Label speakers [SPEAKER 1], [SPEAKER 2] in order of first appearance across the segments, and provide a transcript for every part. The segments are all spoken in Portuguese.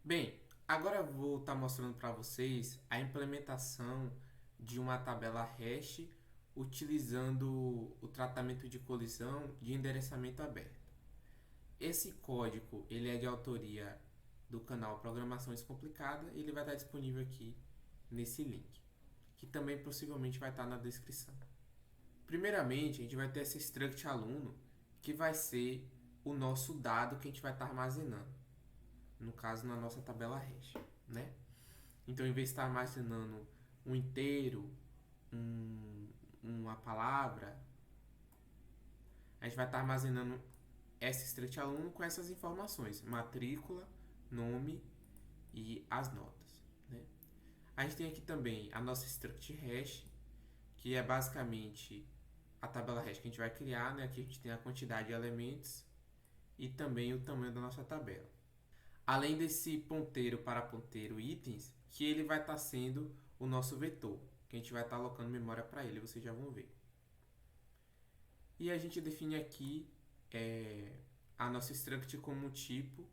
[SPEAKER 1] Bem, agora eu vou estar mostrando para vocês a implementação de uma tabela hash utilizando o tratamento de colisão de endereçamento aberto. Esse código ele é de autoria do canal Programação Descomplicada e ele vai estar disponível aqui nesse link, que também possivelmente vai estar na descrição. Primeiramente, a gente vai ter esse struct aluno, que vai ser o nosso dado que a gente vai estar armazenando, no caso na nossa tabela hash, né? Então, em vez de estar armazenando um inteiro, uma palavra, a gente vai estar armazenando esse struct aluno com essas informações: matrícula, nome e as notas, né? A gente tem aqui também a nossa struct hash, que é basicamente a tabela hash que a gente vai criar, né? Aqui a gente tem a quantidade de elementos e também o tamanho da nossa tabela. Além desse ponteiro para ponteiro itens, que ele vai estar sendo o nosso vetor, que a gente vai estar alocando memória para ele, vocês já vão ver. E a gente define aqui a nossa struct como um tipo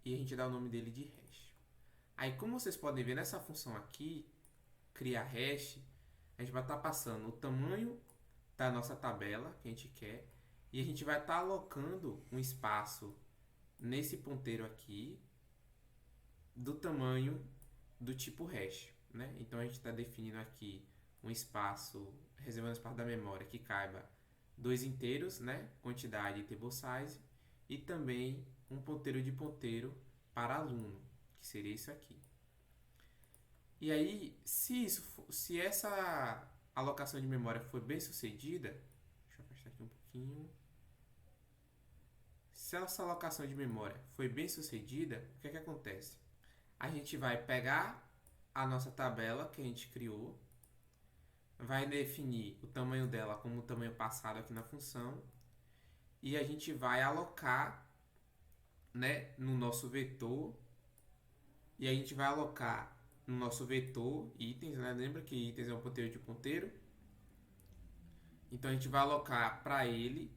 [SPEAKER 1] e a gente dá o nome dele de hash. Aí, como vocês podem ver nessa função aqui, criar hash, a gente vai estar passando o tamanho da nossa tabela que a gente quer e a gente vai estar alocando um espaço nesse ponteiro aqui do tamanho do tipo hash, né? Então a gente está definindo aqui um espaço, reservando espaço da memória que caiba dois inteiros, né? Quantidade e table size, e também um ponteiro de ponteiro para aluno, que seria isso aqui. E aí, se essa alocação de memória for bem sucedida, deixa eu afastar aqui um pouquinho. Se essa alocação de memória foi bem sucedida, o que é que acontece? A gente vai pegar a nossa tabela que a gente criou, vai definir o tamanho dela como o tamanho passado aqui na função e a gente vai alocar, né, no nosso vetor, e a gente vai alocar no nosso vetor itens, né? Lembra que itens é um ponteiro de ponteiro? Então a gente vai alocar para ele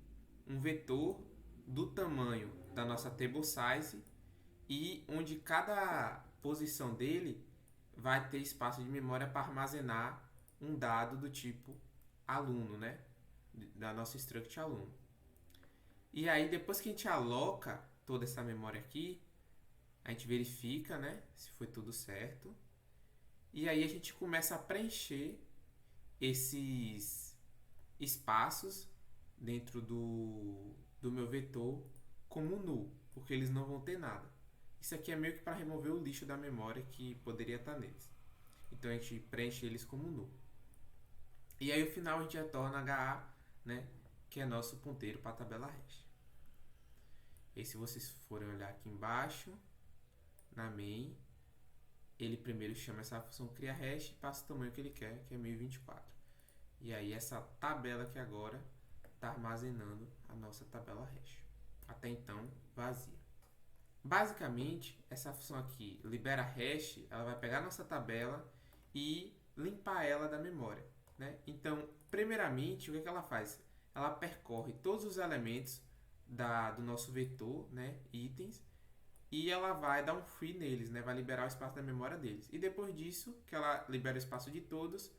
[SPEAKER 1] um vetor do tamanho da nossa table size e onde cada posição dele vai ter espaço de memória para armazenar um dado do tipo aluno, né? Da nossa struct aluno. E aí, depois que a gente aloca toda essa memória aqui, a gente verifica, né, se foi tudo certo. E aí a gente começa a preencher esses espaços dentro do meu vetor como null, porque eles não vão ter nada. Isso aqui é meio que para remover o lixo da memória que poderia estar neles. Então a gente preenche eles como null. E aí, no final, a gente retorna HA, né, que é nosso ponteiro para a tabela hash. E se vocês forem olhar aqui embaixo, na main, ele primeiro chama essa função cria hash e passa o tamanho que ele quer, que é 1024. E aí essa tabela aqui agora está armazenando a nossa tabela hash. Até então, vazia. Basicamente, essa função aqui, libera hash, ela vai pegar a nossa tabela e limpar ela da memória, né? Então, primeiramente, o que ela faz? Ela percorre todos os elementos do nosso vetor, né, itens, e ela vai dar um free neles, né, vai liberar o espaço da memória deles. E depois disso, que ela libera o espaço de todos,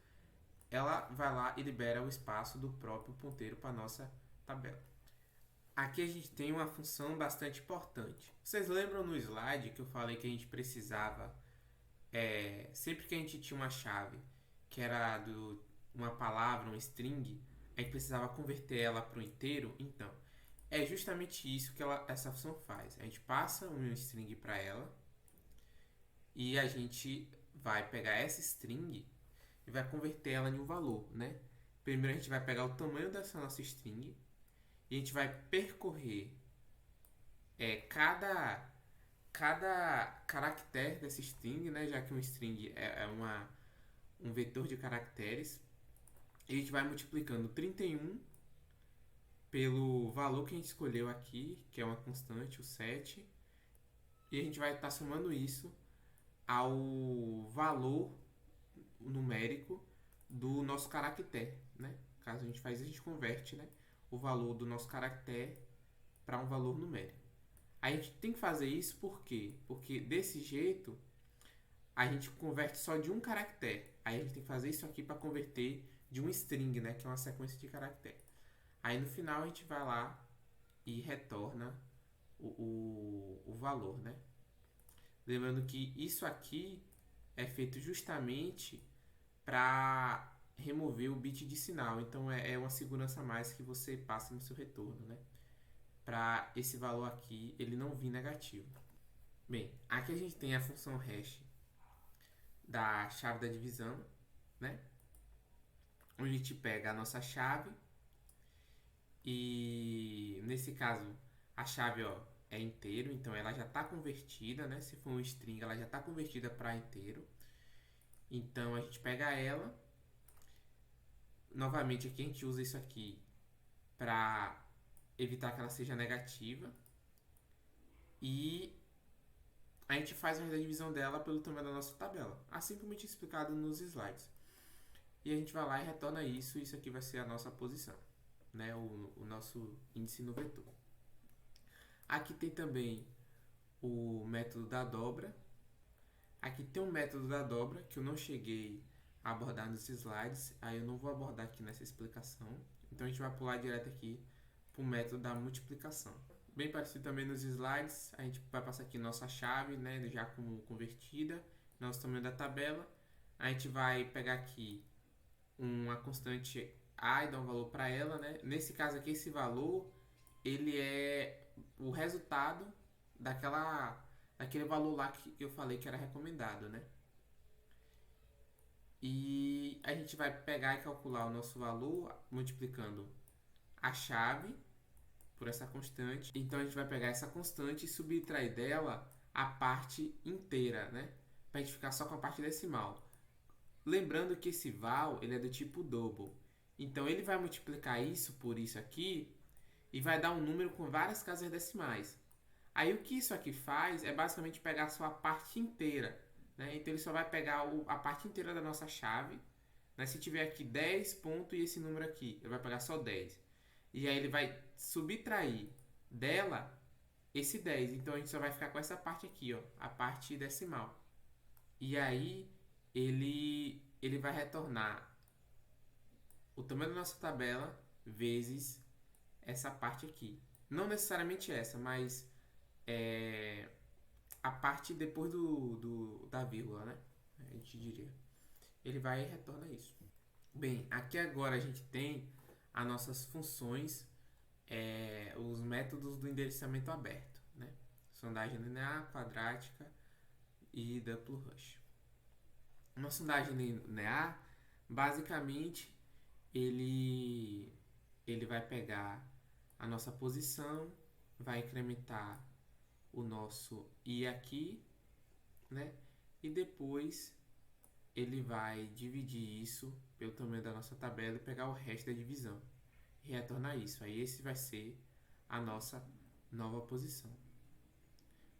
[SPEAKER 1] ela vai lá e libera o espaço do próprio ponteiro para a nossa tabela. Aqui a gente tem uma função bastante importante. Vocês lembram no slide que eu falei que a gente precisava, sempre que a gente tinha uma chave que era uma palavra, um string, a gente precisava converter ela para um inteiro? Então, é justamente isso que essa função faz. A gente passa um string para ela e a gente vai pegar essa string e vai converter ela em um valor, né? Primeiro a gente vai pegar o tamanho dessa nossa string e a gente vai percorrer cada caractere dessa string, né? Já que um string é um vetor de caracteres. E a gente vai multiplicando 31 pelo valor que a gente escolheu aqui, que é uma constante, o 7. E a gente vai estar somando isso ao valor numérico do nosso caractere, né? Caso a gente faz isso, a gente converte, né, o valor do nosso caractere para um valor numérico. A gente tem que fazer isso por quê? Porque desse jeito a gente converte só de um caractere. Aí a gente tem que fazer isso aqui para converter de um string, né, que é uma sequência de caractere. Aí no final a gente vai lá e retorna o valor, né? Lembrando que isso aqui é feito justamente para remover o bit de sinal. Então é uma segurança a mais que você passa no seu retorno, né? Para esse valor aqui ele não vir negativo. Bem, aqui a gente tem a função hash da chave da divisão, né? Onde a gente pega a nossa chave e nesse caso a chave é inteiro, então ela já está convertida, né? Se for um string, ela já está convertida para inteiro. Então a gente pega ela. Novamente aqui a gente usa isso aqui para evitar que ela seja negativa. E a gente faz a divisão dela pelo tamanho da nossa tabela, assim como eu tinha explicado nos slides. E a gente vai lá e retorna isso, e isso aqui vai ser a nossa posição, né? O nosso índice no vetor. Aqui tem também o método da dobra. Aqui tem um método da dobra que eu não cheguei a abordar nos slides, aí eu não vou abordar aqui nessa explicação. Então a gente vai pular direto aqui para o método da multiplicação. Bem parecido também nos slides, a gente vai passar aqui nossa chave, né, já como convertida, nosso tamanho da tabela. A gente vai pegar aqui uma constante a e dar um valor para ela, né? Nesse caso aqui, esse valor ele é o resultado daquele valor lá que eu falei que era recomendado, né? E a gente vai pegar e calcular o nosso valor multiplicando a chave por essa constante. Então a gente vai pegar essa constante e subtrair dela a parte inteira, né? Para a gente ficar só com a parte decimal. Lembrando que esse val ele é do tipo double. Então ele vai multiplicar isso por isso aqui e vai dar um número com várias casas decimais. Aí o que isso aqui faz é basicamente pegar só a parte inteira, né? Então ele só vai pegar a parte inteira da nossa chave, né? Se tiver aqui 10 pontos e esse número aqui, ele vai pegar só 10. E aí ele vai subtrair dela esse 10. Então a gente só vai ficar com essa parte aqui, ó, a parte decimal. E aí ele vai retornar o tamanho da nossa tabela vezes essa parte aqui. Não necessariamente essa, mas a parte depois da vírgula, né? A gente diria. Ele vai e retorna isso. Bem, aqui agora a gente tem as nossas funções, os métodos do endereçamento aberto, né? Sondagem linear, quadrática e double hash. Uma sondagem linear, basicamente, ele vai pegar a nossa posição, vai incrementar o nosso i aqui, né? E depois ele vai dividir isso pelo tamanho da nossa tabela e pegar o resto da divisão e retornar isso. Aí esse vai ser a nossa nova posição.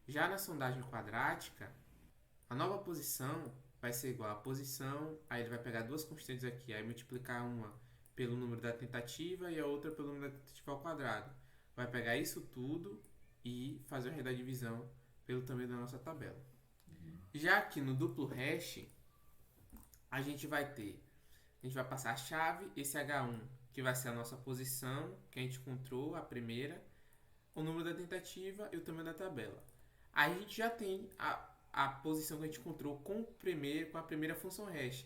[SPEAKER 1] Já na sondagem quadrática, a nova posição vai ser igual à posição, aí ele vai pegar duas constantes aqui, aí multiplicar uma pelo número da tentativa e a outra pelo número da tentativa ao quadrado. Vai pegar isso tudo e fazer o resto da divisão pelo tamanho da nossa tabela. Já aqui no duplo hash, a gente vai passar a chave, esse H1, que vai ser a nossa posição, que a gente encontrou, a primeira, o número da tentativa e o tamanho da tabela. Aí a gente já tem a posição que a gente encontrou com a primeira função hash.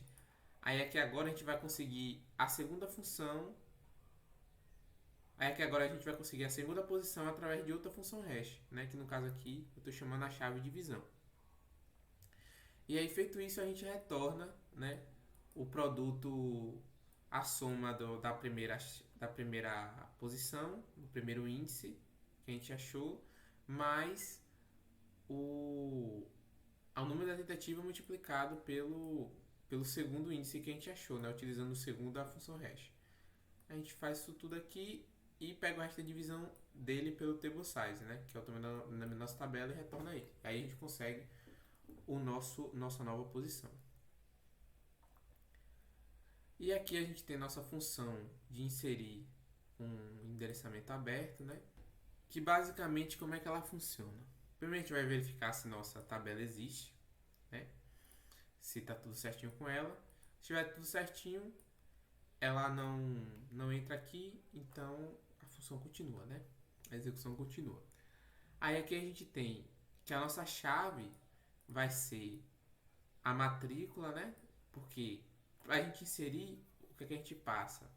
[SPEAKER 1] Aí aqui agora a gente vai conseguir a segunda função. Aí aqui agora a gente vai conseguir a segunda posição através de outra função hash, né? Que no caso aqui eu estou chamando a chave divisão. E aí feito isso a gente retorna, né, o produto, a soma da primeira posição, do primeiro índice que a gente achou, mais o número da tentativa multiplicado pelo segundo índice que a gente achou, né, utilizando o segundo da função hash. A gente faz isso tudo aqui e pega o resto da divisão dele pelo table size, né, que é o tamanho da nossa tabela, e retorna ele. Aí a gente consegue nossa nova posição. E aqui a gente tem nossa função de inserir um endereçamento aberto, né? que basicamente como é que ela funciona. Primeiro a gente vai verificar se nossa tabela existe, né? Se está tudo certinho com ela. Se estiver tudo certinho, ela não entra aqui, então a função continua, né? A execução continua. Aí aqui a gente tem que a nossa chave vai ser a matrícula, né? Porque para a gente inserir, o que a gente passa?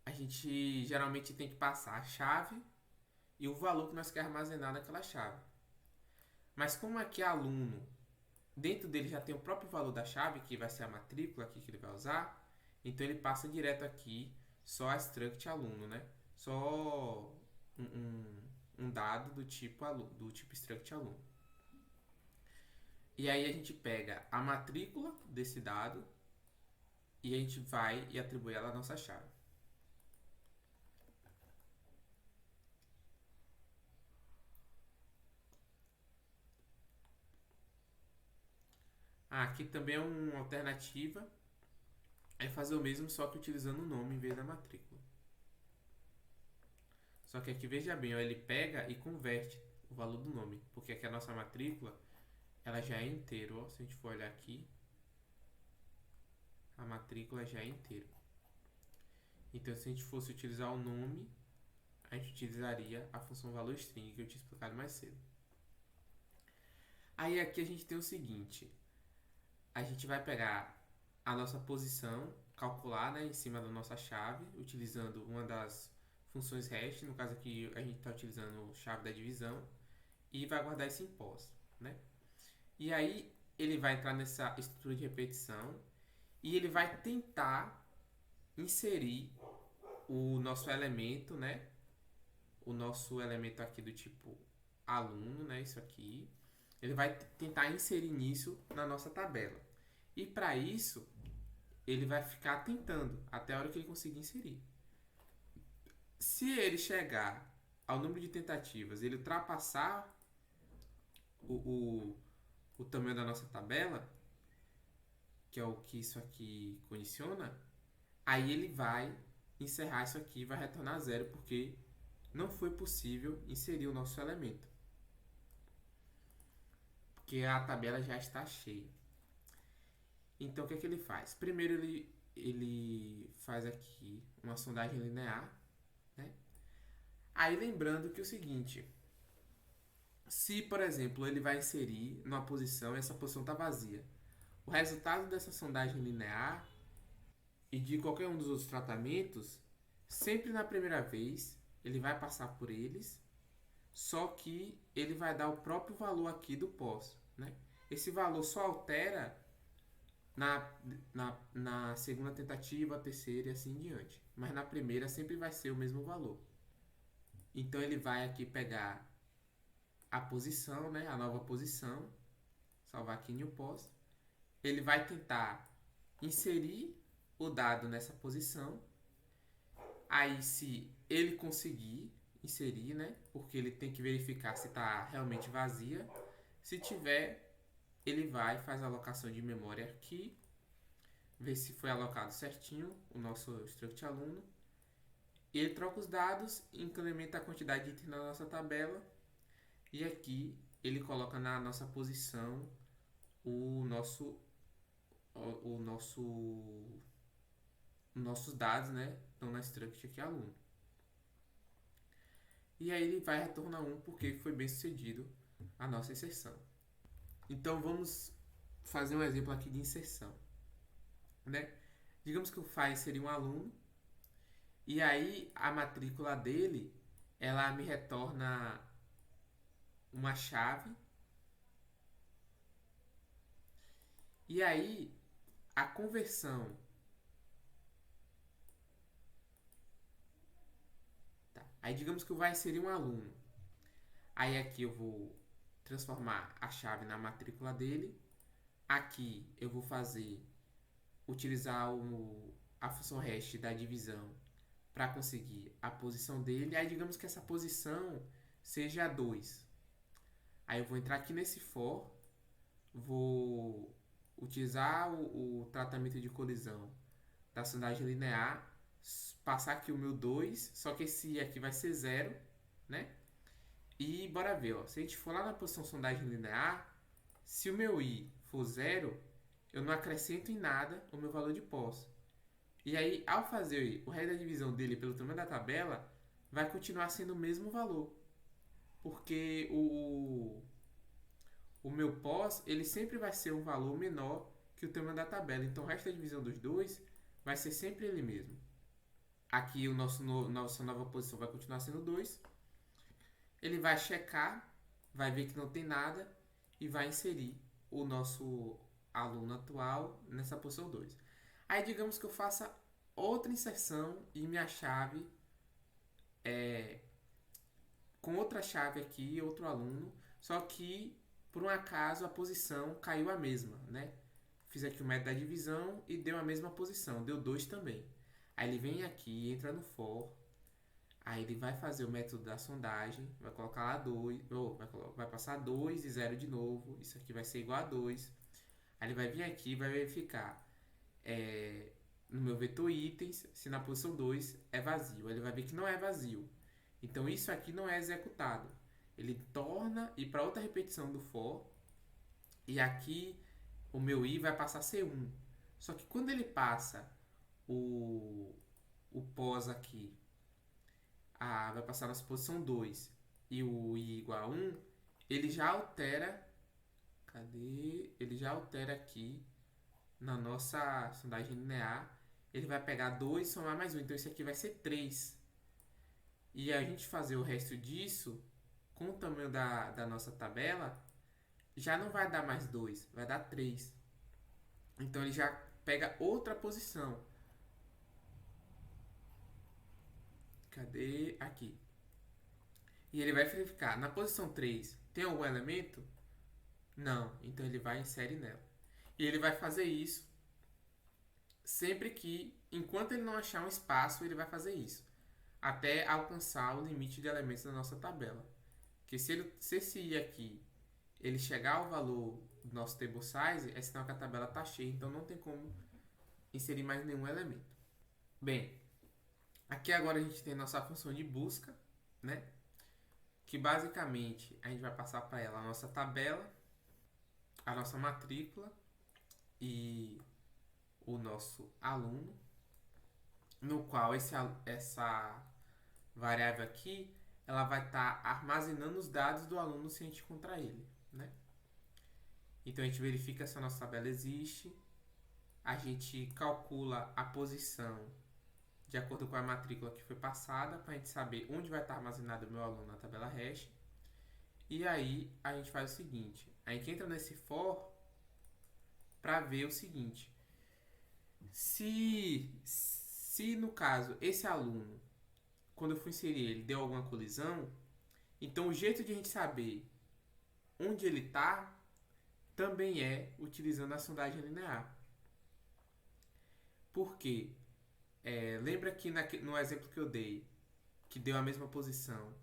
[SPEAKER 1] A gente geralmente tem que passar a chave e o valor que nós queremos armazenar naquela chave. Mas como aqui é aluno, dentro dele já tem o próprio valor da chave, que vai ser a matrícula aqui que ele vai usar, então ele passa direto aqui só a struct aluno, né? Só um dado do tipo aluno, do tipo struct aluno. E aí a gente pega a matrícula desse dado e a gente vai e atribui ela à nossa chave. Aqui também é uma alternativa, é fazer o mesmo só que utilizando o nome em vez da matrícula. Só que aqui veja bem, ó, ele pega e converte o valor do nome, porque aqui a nossa matrícula ela já é inteiro, ó, se a gente for olhar aqui, a matrícula já é inteiro. Então se a gente fosse utilizar o nome, a gente utilizaria a função valor string que eu tinha explicado mais cedo. Aí aqui a gente tem o seguinte, a gente vai pegar a nossa posição, calcular, né, em cima da nossa chave, utilizando uma das funções hash, no caso aqui a gente está utilizando chave da divisão, e vai guardar isso em pos, né? E aí ele vai entrar nessa estrutura de repetição e ele vai tentar inserir o nosso elemento, né? O nosso elemento aqui do tipo aluno, né? Isso aqui. Ele vai tentar inserir nisso na nossa tabela. E para isso, ele vai ficar tentando até a hora que ele conseguir inserir. Se ele chegar ao número de tentativas, ele ultrapassar o tamanho da nossa tabela, que é o que isso aqui condiciona, aí ele vai encerrar isso aqui e vai retornar zero, porque não foi possível inserir o nosso elemento. Porque a tabela já está cheia. Então o que é que ele faz? Primeiro ele faz aqui uma sondagem linear, né? Aí lembrando que é o seguinte, se por exemplo ele vai inserir numa posição e essa posição está vazia, o resultado dessa sondagem linear e de qualquer um dos outros tratamentos, sempre na primeira vez ele vai passar por eles, só que ele vai dar o próprio valor aqui do pós, né? Esse valor só altera na segunda tentativa, a terceira e assim em diante. Mas na primeira sempre vai ser o mesmo valor. Então ele vai aqui pegar a posição, né, a nova posição, salvar aqui new post. Ele vai tentar inserir o dado nessa posição. Aí se ele conseguir inserir, né, porque ele tem que verificar se está realmente vazia. Se tiver, ele vai faz a alocação de memória aqui, ver se foi alocado certinho o nosso struct aluno. Ele troca os dados, incrementa a quantidade de itens na nossa tabela e aqui ele coloca na nossa posição nossos dados, né? Estão na struct aqui aluno. E aí ele vai retornar 1 porque foi bem sucedido a nossa inserção. Então vamos fazer um exemplo aqui de inserção, né? Digamos que o file seria um aluno e aí a matrícula dele ela me retorna uma chave e aí a conversão aí digamos que vai inserir um aluno, aí aqui eu vou transformar a chave na matrícula dele, aqui eu vou utilizar a função hash da divisão para conseguir a posição dele, aí digamos que essa posição seja 2, aí eu vou entrar aqui nesse for, vou utilizar o tratamento de colisão da sondagem linear, passar aqui o meu 2, só que esse I aqui vai ser 0, né? E bora ver, ó. Se a gente for lá na posição sondagem linear, se o meu I for 0, eu não acrescento em nada o meu valor de pós. E aí, ao fazer o resto da divisão dele pelo tamanho da tabela, vai continuar sendo o mesmo valor. Porque o meu pós, ele sempre vai ser um valor menor que o tamanho da tabela. Então, o resto da divisão dos dois vai ser sempre ele mesmo. Aqui, nossa nova posição vai continuar sendo 2. Ele vai checar, vai ver que não tem nada e vai inserir o nosso aluno atual nessa posição 2. Aí, digamos que eu faça outra inserção e minha chave com outra chave aqui, outro aluno, só que por um acaso a posição caiu a mesma, né? Fiz aqui o método da divisão e deu a mesma posição, deu 2 também. Aí ele vem aqui, entra no for, aí ele vai fazer o método da sondagem, vai colocar lá 2, vai passar 2 e 0 de novo, isso aqui vai ser igual a 2. Aí ele vai vir aqui e vai verificar no meu vetor itens, se na posição 2 é vazio. Aí ele vai ver que não é vazio. Então isso aqui não é executado. Ele torna ir para outra repetição do for. E aqui o meu i vai passar a ser 1. Só que quando ele passa o pós aqui, vai passar na posição 2 e o i igual a 1, ele já altera. Cadê? Ele já altera aqui na nossa sondagem linear. Ele vai pegar 2 e somar mais 1. Então isso aqui vai ser 3. E a gente fazer o resto disso, com o tamanho da nossa tabela, já não vai dar mais 2, vai dar 3. Então ele já pega outra posição. Cadê? Aqui. E ele vai verificar, na posição 3, tem algum elemento? Não, então ele vai inserir nela. E ele vai fazer isso sempre que, enquanto ele não achar um espaço, ele vai fazer isso. Até alcançar o limite de elementos da nossa tabela. Que se esse i aqui ele chegar ao valor do nosso table size, é sinal que a tabela está cheia, então não tem como inserir mais nenhum elemento. Bem, aqui agora a gente tem a nossa função de busca, né? Que basicamente a gente vai passar para ela a nossa tabela, a nossa matrícula e o nosso aluno, no qual essa variável aqui ela vai estar armazenando os dados do aluno se a gente encontrar ele, né? Então a gente verifica se a nossa tabela existe, a gente calcula a posição de acordo com a matrícula que foi passada, para a gente saber onde vai estar armazenado o meu aluno na tabela hash. E aí a gente faz o seguinte, a gente entra nesse for para ver o seguinte, se no caso esse aluno, quando eu for inserir ele, deu alguma colisão, então o jeito de a gente saber onde ele está também é utilizando a sondagem linear. Por quê? Lembra que no exemplo que eu dei, que deu a mesma posição,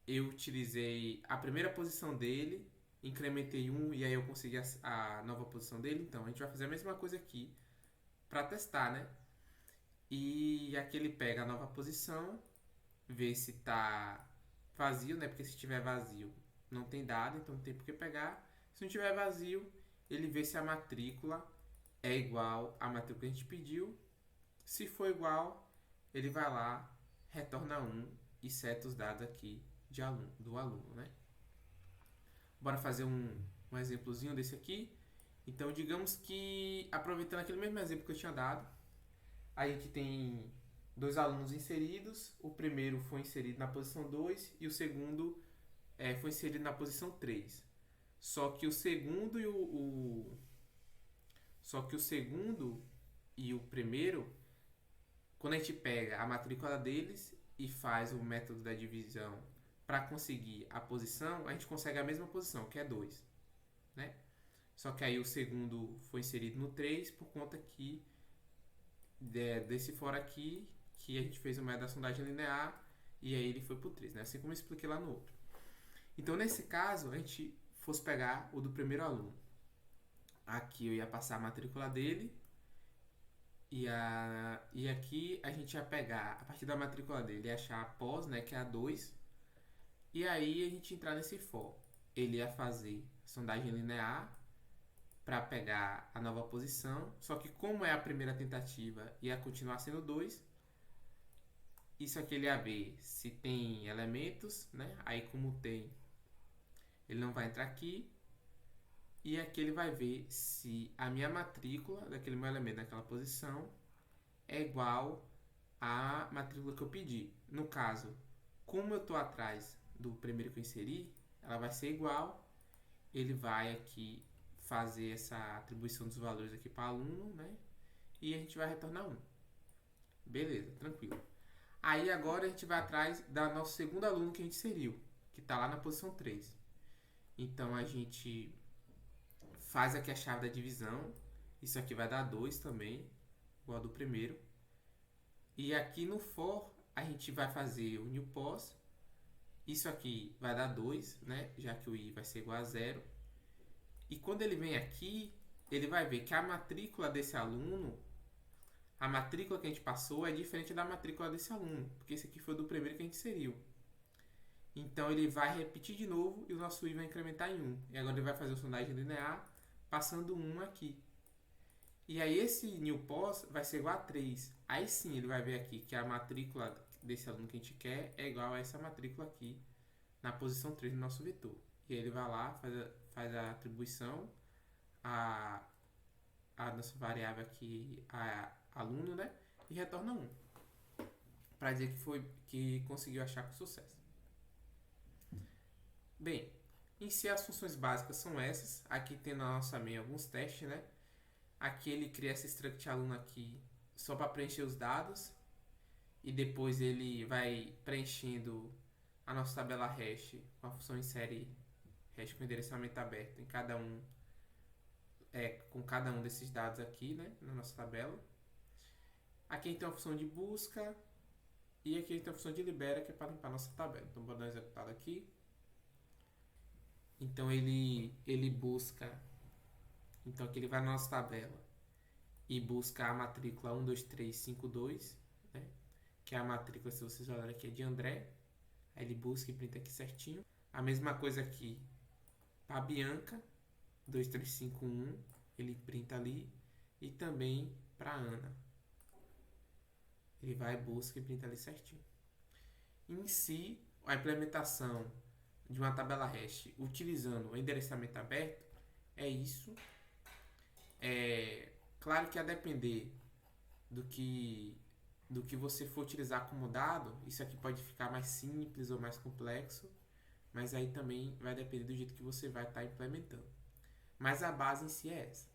[SPEAKER 1] eu utilizei a primeira posição dele, incrementei 1 e aí eu consegui a nova posição dele? Então, a gente vai fazer a mesma coisa aqui para testar, né? E aqui ele pega a nova posição, vê se está vazio, né? Porque se estiver vazio não tem dado, então não tem por que pegar. Se não estiver vazio, ele vê se a matrícula é igual à matrícula que a gente pediu. Se for igual, ele vai lá, retorna 1 e seta os dados aqui do aluno, né? Bora fazer um exemplozinho desse aqui. Então, digamos que, aproveitando aquele mesmo exemplo que eu tinha dado, a gente tem 2 alunos inseridos. O primeiro foi inserido na posição 2 e o segundo foi inserido na posição 3. Só que o segundo e o primeiro, quando a gente pega a matrícula deles e faz o método da divisão para conseguir a posição, a gente consegue a mesma posição, que é 2, né? Só que aí o segundo foi inserido no 3 por conta que desse fora aqui, que a gente fez o método da sondagem linear e aí ele foi pro 3, né? Assim como eu expliquei lá no outro. Então, nesse caso, a gente fosse pegar o do primeiro aluno. Aqui eu ia passar a matrícula dele E aqui a gente ia pegar, a partir da matrícula dele, ia achar a pós, né, que é a 2. E aí a gente entrar nesse for. Ele ia fazer sondagem linear para pegar a nova posição. Só que como é a primeira tentativa, ia continuar sendo 2. Isso aqui ele ia ver se tem elementos, né? Aí como tem, ele não vai entrar aqui. E aqui ele vai ver se a minha matrícula daquele meu elemento naquela posição é igual à matrícula que eu pedi. No caso, como eu estou atrás do primeiro que eu inseri, ela vai ser igual. Ele vai aqui fazer essa atribuição dos valores aqui para aluno, né? E a gente vai retornar 1. Beleza, tranquilo. Aí agora a gente vai atrás da nosso segundo aluno que a gente inseriu, que está lá na posição 3. Então a gente faz aqui a chave da divisão. Isso aqui vai dar 2 também, igual ao do primeiro. E aqui no for, a gente vai fazer o new pos. Isso aqui vai dar 2, né? Já que o i vai ser igual a 0. E quando ele vem aqui, ele vai ver que a matrícula desse aluno, a matrícula que a gente passou é diferente da matrícula desse aluno, porque esse aqui foi do primeiro que a gente inseriu. Então ele vai repetir de novo e o nosso i vai incrementar em 1. E agora ele vai fazer o sondagem linear passando 1 aqui. E aí esse new pos vai ser igual a 3. Aí sim ele vai ver aqui que a matrícula desse aluno que a gente quer é igual a essa matrícula aqui na posição 3 do nosso vetor. E aí ele vai lá, faz a atribuição a nossa variável aqui, a aluno, né? E retorna 1. Para dizer que conseguiu achar com sucesso. Bem, em si as funções básicas são essas. Aqui tem na nossa main alguns testes, né? Aqui ele cria essa struct aluno aqui só para preencher os dados. E depois ele vai preenchendo a nossa tabela hash com a função insere hash com endereçamento aberto em cada um, com cada um desses dados aqui, né, na nossa tabela. Aqui a gente tem uma função de busca e aqui a gente tem a função de libera, que é para limpar a nossa tabela. Então vou dar uma executada aqui. Então ele busca, então aqui ele vai na nossa tabela e busca a matrícula 12352, né, que é a matrícula, se vocês olharem aqui, é de André. Aí ele busca e printa aqui certinho. A mesma coisa aqui para Bianca 2351, ele printa ali. E também para Ana, ele vai, busca e printa ali certinho. Em si, a implementação de uma tabela hash utilizando o endereçamento aberto é isso. Claro que a depender do que você for utilizar como dado, isso aqui pode ficar mais simples ou mais complexo, mas aí também vai depender do jeito que você vai estar implementando. Mas a base em si é essa.